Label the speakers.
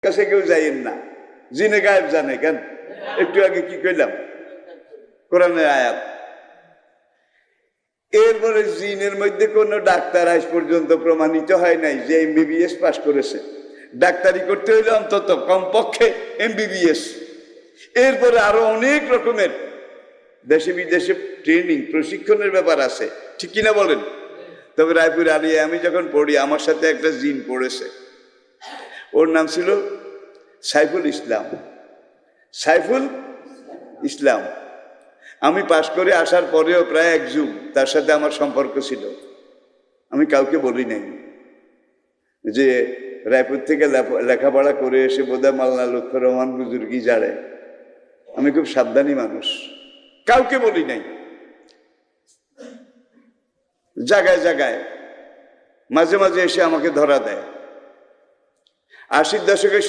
Speaker 1: কাছে কেউ যাইয়েন না, জিনে গায়েব জানে কেন? একটু আগে কি কইলাম, কোরআনের আয়াত। এরপরে জিনের মধ্যে কোন ডাক্তার আজ পর্যন্ত প্রমাণিত হয় নাই যে এমবিবিএস পাস করেছে। ডাক্তারি করতে হইলে অন্তত কমপক্ষে এমবিবিএস। এরপরে আরো অনেক রকমের দেশে বিদেশে ট্রেনিং প্রশিক্ষণের ব্যাপার আছে, ঠিক কিনা বলেন? তবে রায়পুর আলিয়া আমি যখন পড়ি, আমার সাথে একটা জিন পড়েছে, ওর নাম ছিল সাইফুল ইসলাম। সাইফুল ইসলাম। আমি পাশ করে আসার পরেও প্রায় এক যুগ তার সাথে আমার সম্পর্ক ছিল। আমি কাউকে বলি নাই যে রায়পুর থেকে লেখাপড়া করে এসে বোধহয় মাওলানা লুৎফর রহমান বুজুর্গি জাড়ে। আমি খুব সাবধানী মানুষ, কাউকে বলি নাই। জায়গায় জায়গায় মাঝে মাঝে এসে আমাকে ধরা দেয়। 80 দশকের